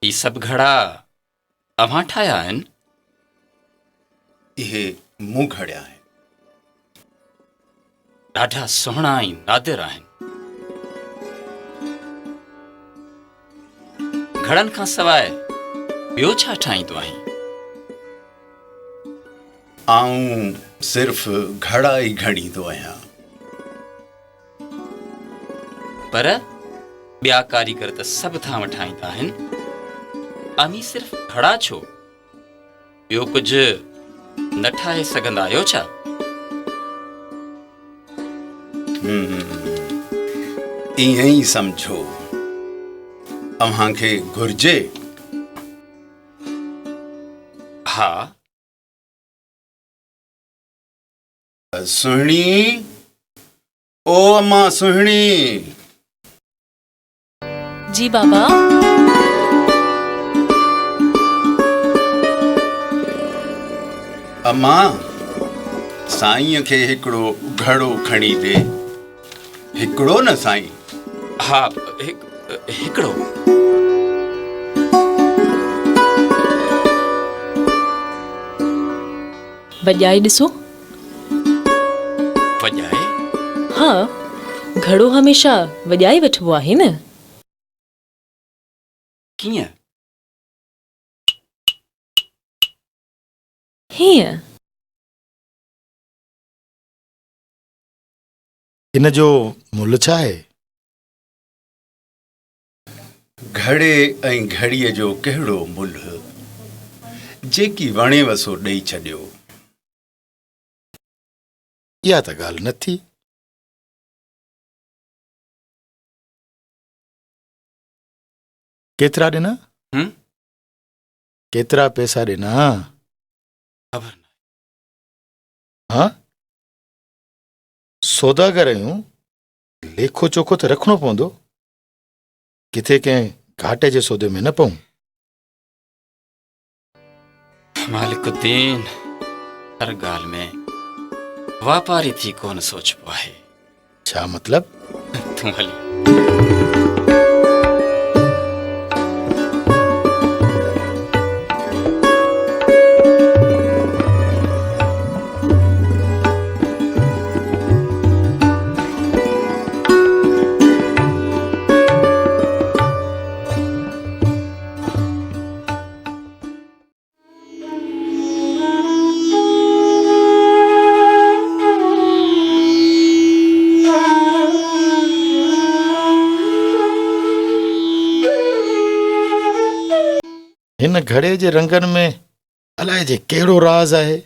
ही सब घड़ा अव्हां ठाहिया आहिनि? इहे मूं घड़िया आहिनि। ॾाढा सुहिणा ऐं नादिर आहिनि। घड़नि खां सवाइ ॿियो छा ठाहींदो आहीं? आऊं सिर्फ़ घड़ा ई घड़ींदो आहियां। पर ॿिया कारीगर त सभु थांव ठाहींदा आहिनि। अमी सिर्फ़ घड़ा छो? ॿियो कुझु न ठाहे सघंदा आहियो छा? ईअं ई सम्झो। अव्हांखे घुर्जे? हा। सुहिणी, ओ अम्मा सुहिणी। जी बाबा। अम्मा, साईं खे हिकिड़ो घड़ो खणी दे। हिकिड़ो न साईं? हा, हिकिड़ो। वॼाए ॾिसो। वॼाए? हा, घड़ो हमेशा वॼाए वठिबो आहे न। कीअं? हीअं। इन जो मुल्ह छा आहे? घड़े ऐं घड़ीअ जो कहिड़ो मुल्ह? जेकी वणेव सो ॾेई छॾियो। इहा त ॻाल्हि न थी। केतिरा ॾिना? केतिरा पैसा ॾिना? ख़बर न। हा, सौदागर आहियूं, लेखो चोखो त रखिणो पवंदो। किथे कंहिं घाटे जे सौदे में न पऊं। मालिकुद्दीन हर ॻाल्हि में वापारी थी कोन सोचबो आहे। छा मतलब? तूं हली। हिन घड़े जे रंगनि में अलाए जे कहिड़ो राज़ आहे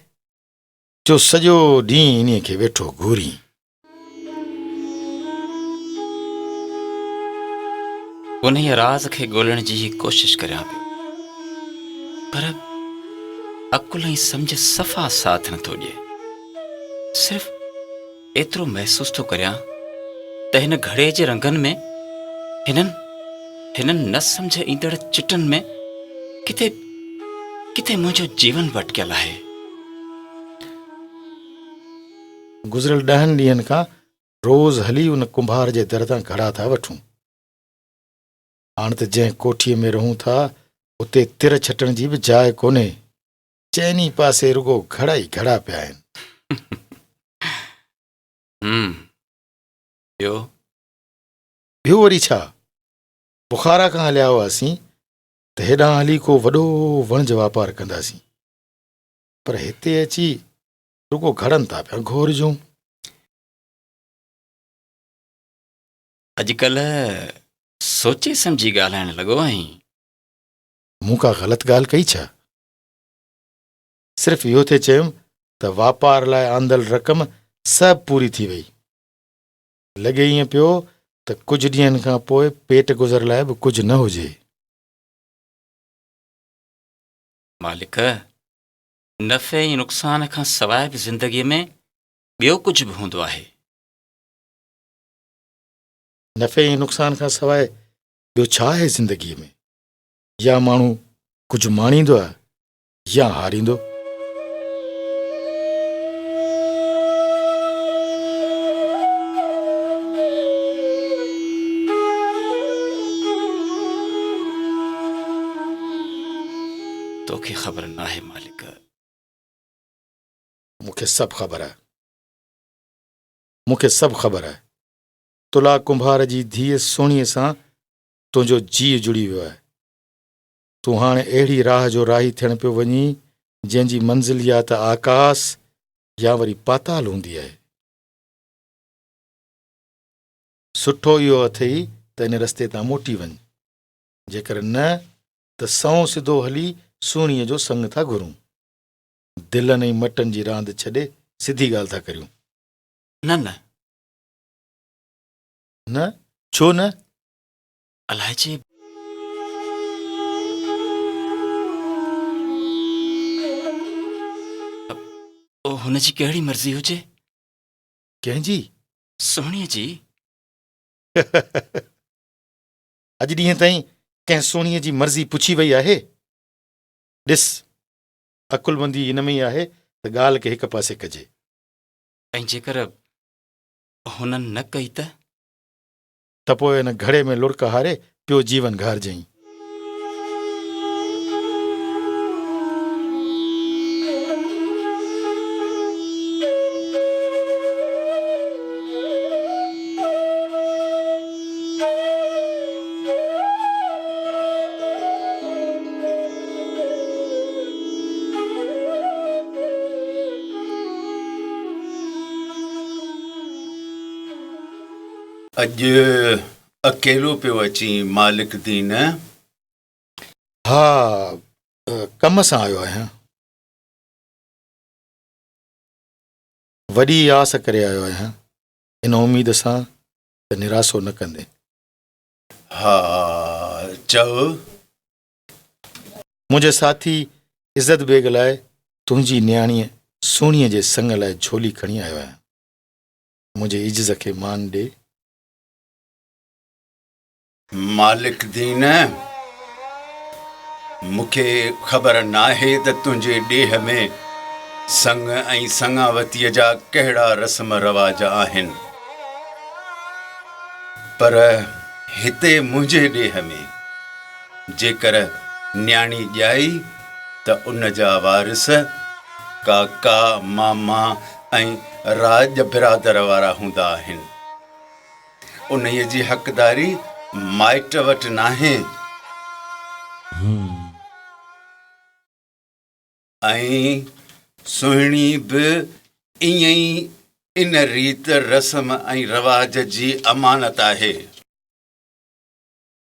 जो सॼो ॾींहुं इन्हीअ खे वेठो घूरी। उन राज़ खे ॻोल्हण जी कोशिश करियां पियो, पर अकुल ऐं सम्झ सफ़ा साथ नथो ॾिए। सिर्फ़ एतिरो महसूस थो करियां त हिन घड़े जे रंगनि में हिननि न सम्झ ईंदड़ चिटनि में किथे किथे मुंहिंजो जीवन भटकियल आहे। गुज़िरियल 10 ॾींहंनि खां रोज़ हली उन कुंभार जे दर तां घड़ा था वठूं। हाणे त जंहिं कोठीअ में रहूं था उते तिर छटण जी बि जाइ कोन्हे। चइनी पासे रुगो घड़ा ई घड़ा पिया आहिनि। ॿियो वरी छा? बुखारा खां हलिया हुआसीं त हेॾां हली को वॾो वणज वापारु कंदासीं, पर हिते अची रुगो घड़नि था पिया घोरजूं। अॼुकल्ह सोचे सम्झी ॻाल्हाइण लॻो आहीं। मूं का ग़लति ॻाल्हि कई छा? सिर्फ़ु इहो थे चयुमि त वापार लाइ आंदल रक़म सभु पूरी थी वई। लॻे ईअं पियो त कुझु ॾींहंनि खां पोइ पेट गुज़र लाइ बि कुझु न हुजे। मालिक, नफ़े ऐं नुक़सान खां सवाइ बि ज़िंदगीअ में ॿियो कुझु बि हूंदो आहे। नफ़े ऐं नुक़सान खां सवाइ ॿियो छा आहे ज़िंदगीअ में? या माण्हू कुझु माणींदो आहे या हारींदो। तोखे ख़बर नाहे मालिक। मूंखे सभु ख़बर आहे, मूंखे सभु ख़बर आहे। तुला कुंभार जी धीअ सोणीअ सां तुंहिंजो जीउ जुड़ी वियो आहे। तूं हाणे अहिड़ी राह जो राही थियण पियो वञी जंहिंजी मंज़िल या त आकाश या वरी पाताल हूंदी आहे। सुठो इहो अथई त इन रस्ते तां मोटी वञ, जेकर न त सऊं सिधो हली सुहिणीअ जो संग था घुरूं। दिलनि ऐं मटनि जी रांदि छॾे सिधी ॻाल्हि था करियूं। न न, न छो न? अलाए जे हुनजी कहिड़ी मर्ज़ी हुजे? कंहिंजी? सोणीअ जी। अॼु ॾींहं ताईं कंहिं सोणीअ जी मर्ज़ी पुछी वई आहे? ॾिस, अकुलमंदी हिन में ई आहे त ॻाल्हि खे हिकु पासे कजे। ऐं जेकर हुननि न कई त पोइ हिन घड़े में लुड़क हारे पियो जीवन घारजईं। अॼु अकेलो पियो अची मालिक दीन? हा, कम सां आयो आहियां। वॾी आस करे आयो आहियां, इन उमेद सां त निराशो न कंदे। हा, चओ। मुंहिंजे साथी इज़त बेग लाइ तुंहिंजी न्याणीअ सोणीअ जे संग लाइ झोली खणी आयो आहियां। मुंहिंजे इज़त खे मान ॾे। मालिक दीन, मूंखे ख़बर नाहे त तुंहिंजे ॾेह में संग ऐं संगावतीअ जा कहिड़ा रस्म रवाज आहिनि, पर हिते मुंहिंजे ॾेह में जेकर न्याणी ॼाई त उन जा वारिस काका, मामा ऐं राज बिरादर वारा हूंदा आहिनि। उन्हीअ जी हक़दारी माइट वटि नाहे। ऐं सुहिणी बि ईअं ई इन रीत रस्म ऐं रवाज जी अमानत आहे।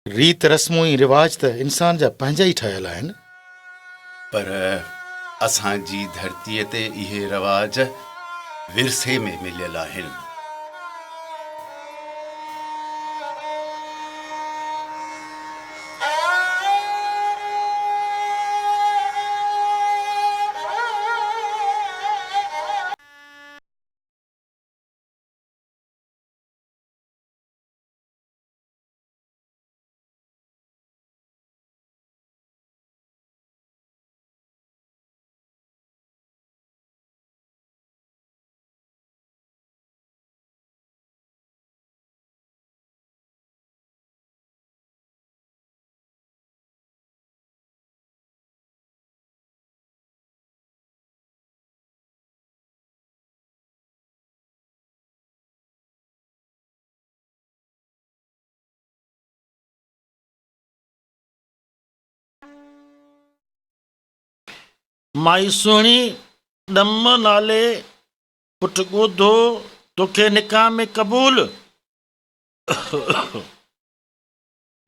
रीत रस्मूं ऐं रिवाज त इंसान जा पंहिंजा ई ठहियल आहिनि, पर असांजी धरतीअ ते इहे रवाज विरसे में मिलियल आहिनि। माई सुहिणी ॾम नाले पुट ॻोधो तोखे निकाह में क़बूल।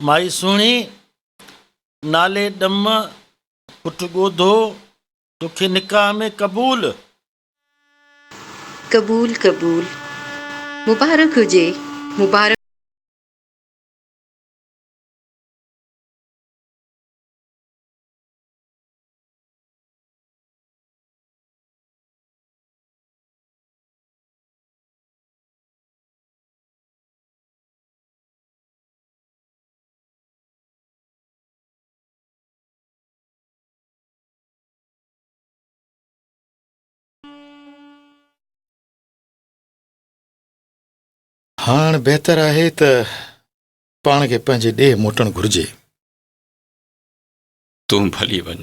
माई सुहिणी नाले ॾम पुट ॻोधो तोखे निकाह में क़बूल। कबूल कबूल, मुबारक हुजे, मुबारक। हाणे बहितर आहे त पाण खे पंहिंजे ॾे मोटणु घुरिजे। तूं भली वञ,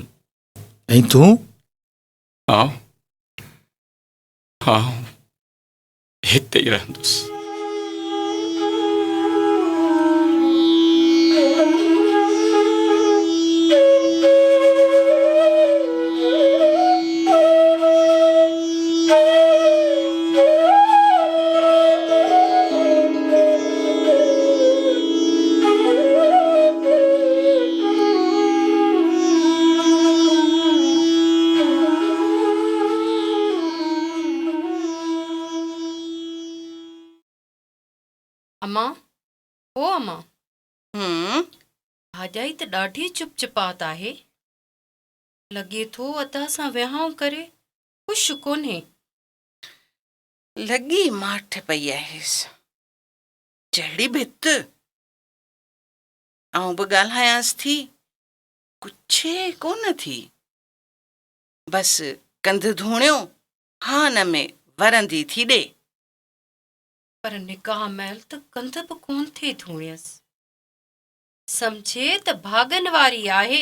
ऐं तूं? हाँ हाँ हिते ई रहंदुसि। अम्मा, ओ अम्मा, हम्म भाॼाई त ॾाढी चुपचापात आहे। लॻे थो अदा सां विहांउ करे ख़ुशि कोन्हे। लॻी माठ पई आहेसि, जहिड़ी भित। आउं बि ॻाल्हायांसि थी, कुझु कोन थी। बसि कंधु धूणियो हान में वरंदी थी ॾे। पर निकाह महिल त कंध बि कोन थे धूणियसि। सम्झे त भागन वारी आहे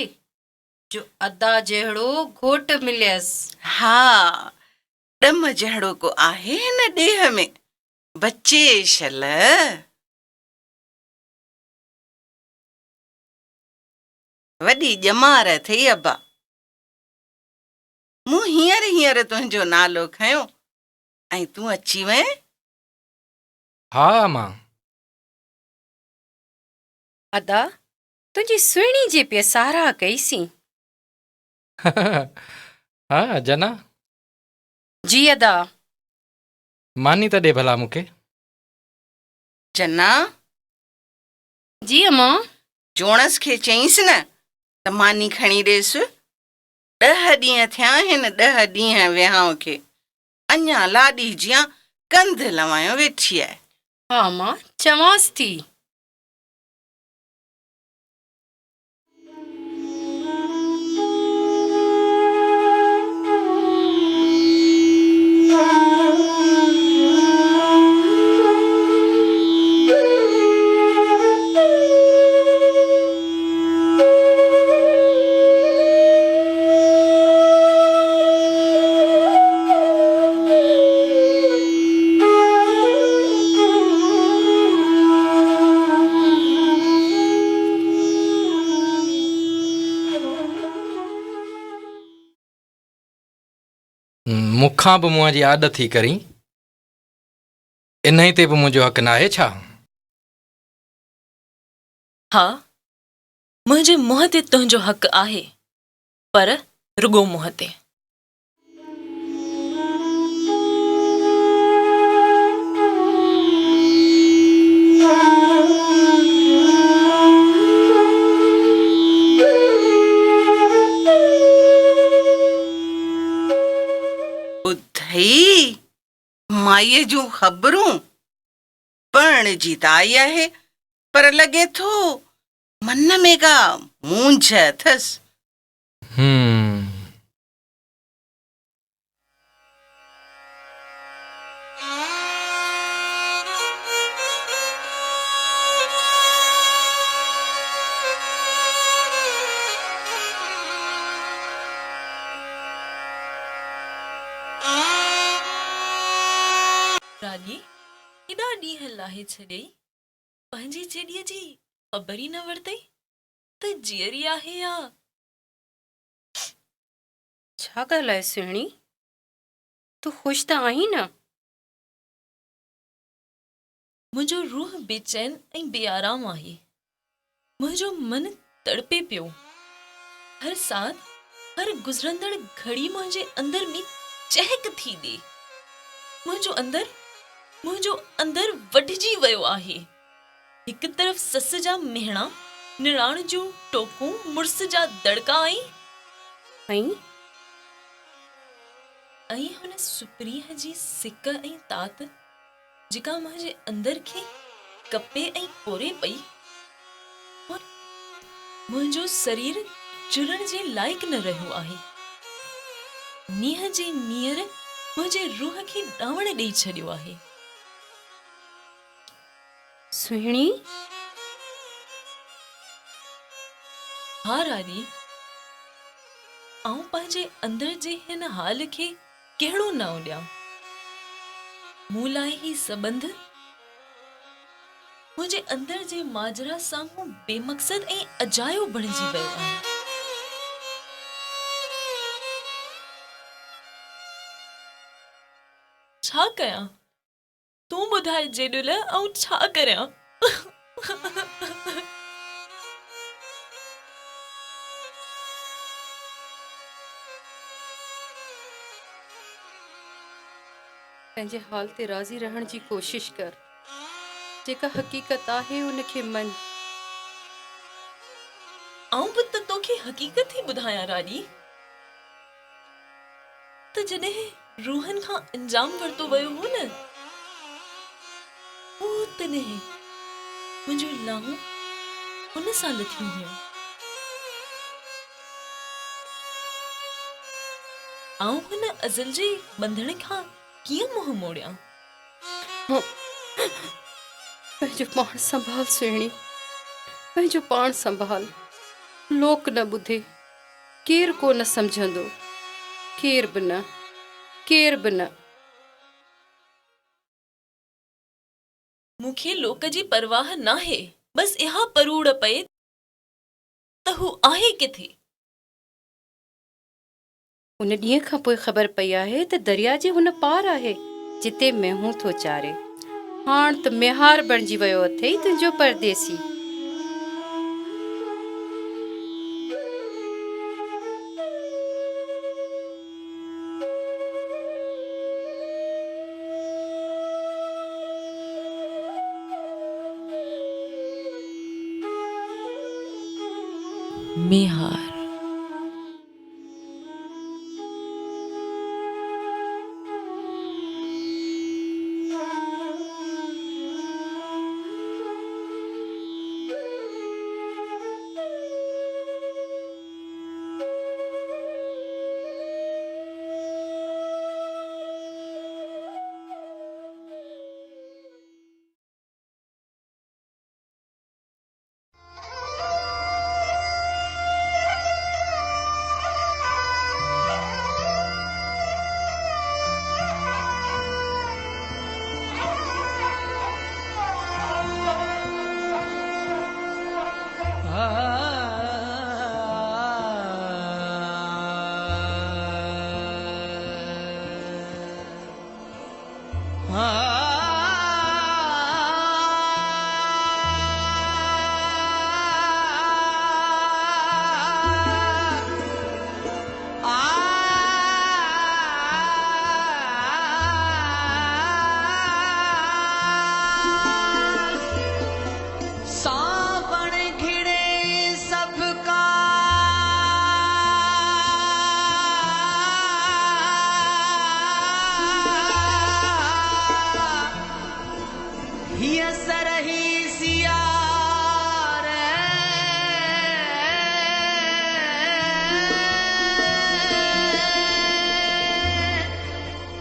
जो अदा जहिड़ो घोट मिलियसि। हा, ॾम जहिड़ो को आहे हिन ॾेह में, बचे शल। वॾी ॼमार अथई अबा। मूं हींअर तुंहिंजो नालो खयो ऐं तूं अची वएं। हा मां अदा, तुंहिंजी सुहिणी जी पे साराह कईसीं। हा जना, जी अदा। मानी त ॾे भला मूंखे। जन्ना, जी अम्मा। जोणस खे चईंसि न त मानी खणी ॾेसि। 10 ॾींहं थिया आहिनि, 10 ॾींहं विहांउ खे। अञा लाॾी जियां कंध लवायो वेठी आहे। हा अम्मा, चवांसि थी। मूंखां बि मुंहं जी आदत थी करी, इन ते बि मुंहिंजो हक़ न आहे छा? हा, मुंहिंजे मुंहं ते तुंहिंजो हक़ आहे, पर रुगो मुंहं ते। ॿुधई माईअ जूं ख़बरूं। पण जी त आई आहे, पर लॻे थो मन में का मूंझ अथसि। राॼी एॾा ॾींहं लाहे छॾियई, पंहिंजी चेॾीअ जी ख़बर ई न वरितई त जीअरी आहे या। छा ॻाल्हि सुहिणी, तूं ख़ुशि त आहीं न? मुंहिंजो रूह बेचैन ऐं बेआराम आहे। मुंहिंजो मन तड़पे पियो। हर साथ, हर गुज़रंदड़ घड़ी मुंहिंजे अंदर में चहक थी ॾे। मुंहिंजो अंदर वढिजी वियो आहे। हिक तरफ़ सस जा मेहणा, निणान जूं टोकूं, मुड़स जा दड़का ऐं हुन सुप्रीह जी सिक ऐं तात जेका मुंहिंजे अंदर खे कपे ऐं पोरे पई। मुंहिंजो शरीर जुड़ण जे लाइक़ न रहियो आहे। मींहं जी नीर मुंहिंजे रूह खे ॾावण ॾेई छॾियो आहे। सुहिणी, हा रानी, आऊं पंहिंजे मुझे अंदर जे हिन हाल खे कहिड़ो न ॾियां। मूं लाइ ही सबंध मुझे अंदर जे माजरा साम्हूं बेमक़सद ऐं अजायो बणिजी वियो आहे। छा कयां? तूं ॿुधाए जेॾुल ऐं छा करियां? पंहिंजे हाल ते राज़ी रहण जी कोशिश कर। जेका हक़ीक़त आहे उनखे मन। आऊं बि त तोखे हक़ीक़त ई ॿुधायां रानी। त जॾहिं रूहन खां अंजाम वरितो वियो हो न, तॾहिं मुंहिंजो लाहूं हुन सां लथियूं हुयूं। आऊं हुन अज़ल जे बंधण खां कीअं मुंहुं मोड़ियां? पंहिंजो पाण संभाल सुहिणी, पंहिंजो पाण संभाल। लोक न ॿुधे, केर को न सम्झंदो, केर बि न, केर बि न। मूंखे लोक जी परवाह नाहे। बस इहा परूड़ पए त हू आहे किथे। उन ॾींहं खां पोइ ख़बर पई आहे त दरिया जे हुन पार आहे जिते मेहूं थो चारे। हाण त मेहार बणिजी वियो अथई तुंहिंजो परदेसी। मेहार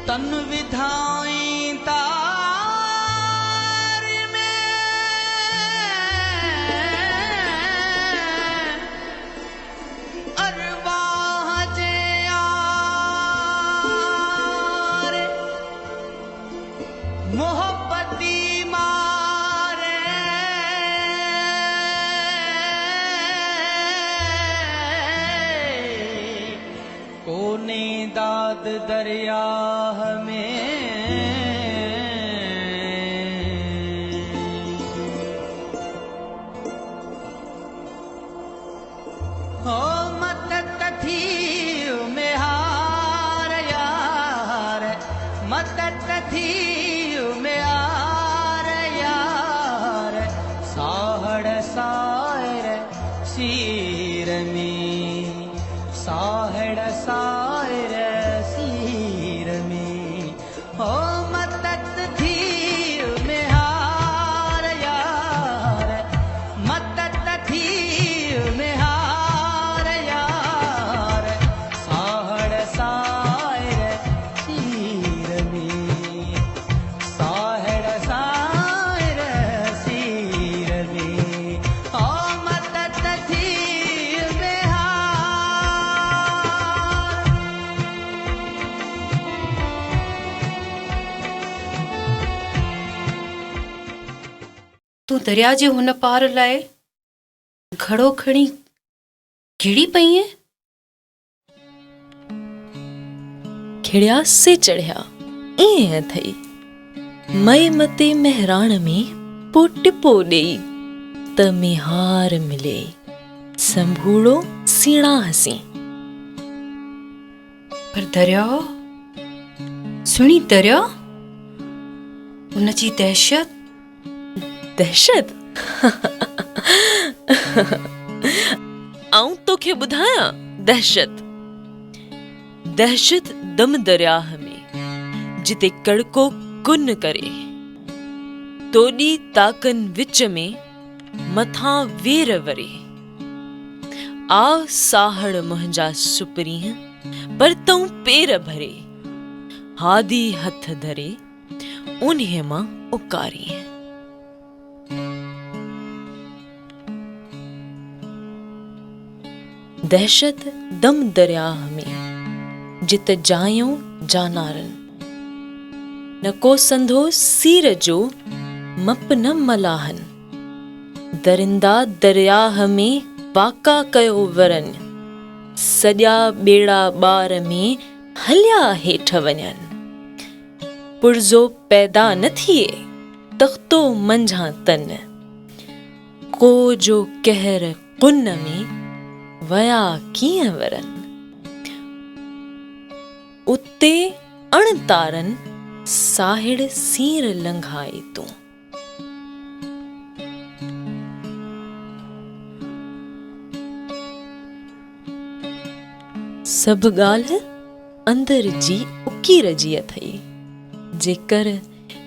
तन विधाई तार में अरवाह जे यार मोहब्बती मारे कोने दाद दरिया तूं दरिया जे हुन पार लाइ घड़ो खणी घिड़ी पई ऐं खिड़िया से चढ़िया ईअं थई मई मते महराण में पो टिपो ॾेई त मिहार मिले संभूड़ो सीणा हसी। पर दरिया सुणी दरिया उनजी दहशत दहशत आऊं तोखे ॿुधायां दहशत दहशत दम दरियाह में जिते कड़को कुन करे तोॾी ताकन विच में मथां वेर वरे आ साहड़ मुंहिंजा सुपरीह पर तूं पेर भरे हादी हथ धरे उन्हीअ मां उकारी। दहशत दम दरियाह में जित जायूं जानारन न को संधो सीर जो मप न मलाहन दरिंदा दरियाह में वाका कयो वरन सॼा ॿेड़ा ॿार में हलिया हेठ वञनि पुर्ज़ो पैदा न थिए तख़्तो मंझां तन को जो कहर कुन में वया कीअं वरन उते अणतारन साहिड़ सीर लंघाए तूं। सभु ॻाल्हि अंदर जी उकीर जी अथई जेकर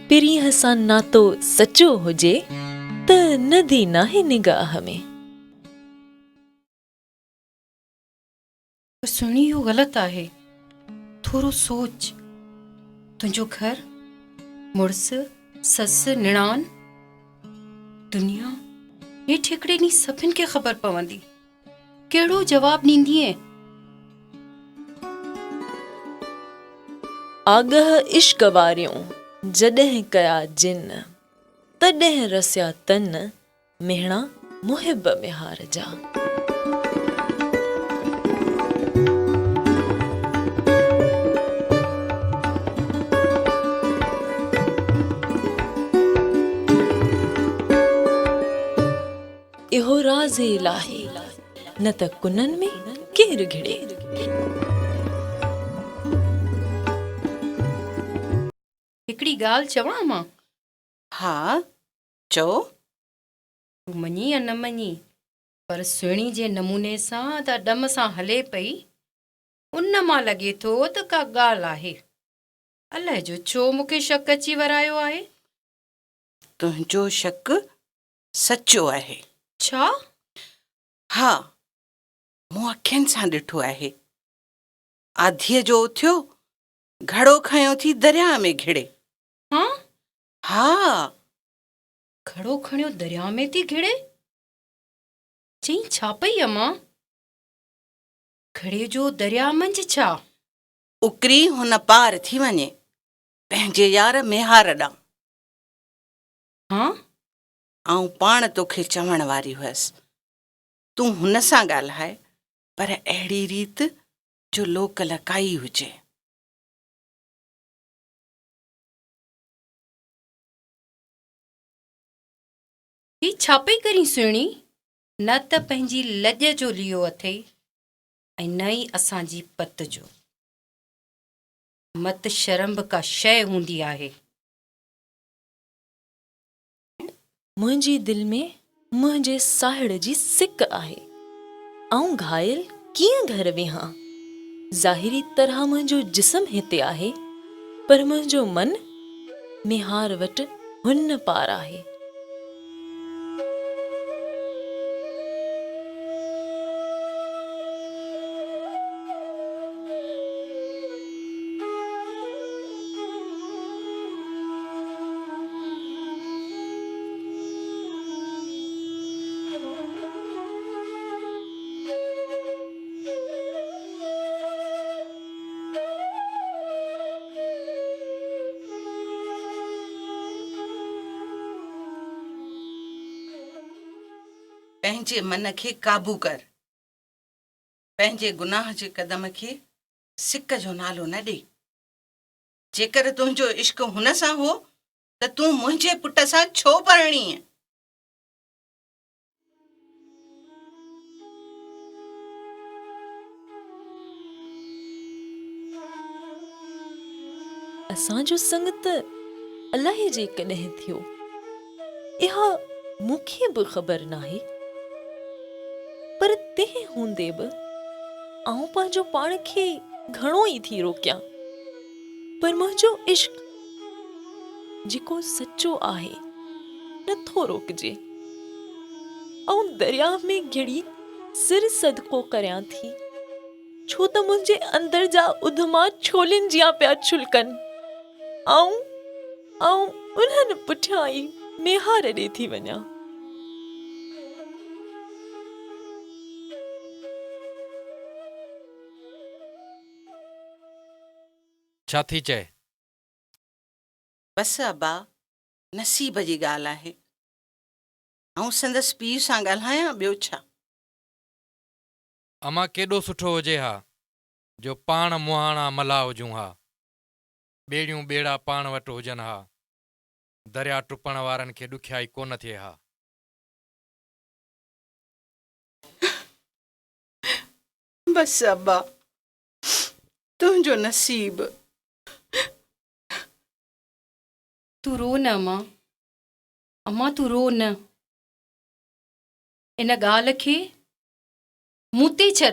पिरीह सां नातो सचो हुजे त नदी नाहे निगाह में। सुणी इहो ग़लति आहे थोरो सोच तुंहिंजो घर मुड़ुस ससु निणान दुनिया हेठि हिकिड़े ॾींहुं सभिनि खे ख़बर पवंदी कहिड़ो जवाबु ॾींदीअ। आगह इश्क वारियूं जॾहिं कया जिन तॾहिं रसिया तन मेहणा मुहिब मिहार जा। इहो राज़ इलाही न त कुनन में केर घिड़े। हिकिड़ी ॻाल्हि चवां मां? हा चओ। तूं मञी या न मञी पर सुहिणी जे नमूने सां त ॾम सां हले पई उन मां लॻे थो त का ॻाल्हि आहे। अलाए जो छो मूंखे शक अची वरायो आहे। तुंहिंजो शक सचो आहे। छा? हा मूं अखियुनि सां ॾिठो आहे। आधीअ जो उथियो घड़ो खयो थी दरिया में घिड़े। हाँ हा घड़ो खणियो दरिया में थी घिड़े। चई छा पई अम्मा? घड़े जो दरिया मंझि छा? उकरी हुन पार थी वञे पंहिंजे यार मेहार ॾांहुं। हाँ आऊं पाण तोखे चवण वारी हुअसि तूं हुन सां ॻाल्हाए पर अहिड़ी रीति जो लोक लकाई हुजे। ही छा पई करी सुहिणी? न त पंहिंजी लॼ जो लियो अथई ऐं न ई असांजी पत जो। मत शर्म बि का शइ हूंदी आहे। मुंहिंजी दिलि में मुंहिंजे साहिड़ जी सिक आहे। आऊं घायल कीअं घर वेहां? ज़ाहिरी तरह मुंहिंजो जिस्म हिते आहे पर मुंहिंजो मन मिहार वटि हुन पार आहे। पंहिंजे मन खे काबू कर। पंहिंजे गुनाह जे क़दम खे सिक जो नालो न ॾे। जेकर तुंहिंजो इश्क हुन सां हो त तूं मुंहिंजे पुट सां छो परणीअ? असांजो संग त अलाए जे कॾहिं थियो, इहा मूंखे बि ख़बर नाहे। पर तंहिं हूंदे बि आऊं पंहिंजो पाण खे घणो ई थी रोकियां, पर मुंहिंजो इश्क जेको सचो आहे नथो रोकजे। आऊं दरिया में घिड़ी सिर सदको करियां थी, छो त मुंहिंजे अंदर जा उधमा छोलिन जियां पिया छुलकनि। आऊं उन्हनि पुठियां ई मेहार ॾे थी वञा। छा थी चए? बस अबा, नसीब जी ॻाल्हि आहे। ऐं संदसि पीउ सां ॻाल्हायां, ॿियो छा। अमां केॾो सुठो हुजे हा जो पाण मुहाणा मला हुजूं हा, ॿेड़ियूं ॿेड़ा पाण वटि हुजनि हा, दरिया टुपण वारनि खे ॾुखियाई कोन थिए हा। बस अबा, तुंहिंजो नसीब। तूं रो न अम्मा तूं रो न। इन ॻाल्हि खे मूं ते छॾ।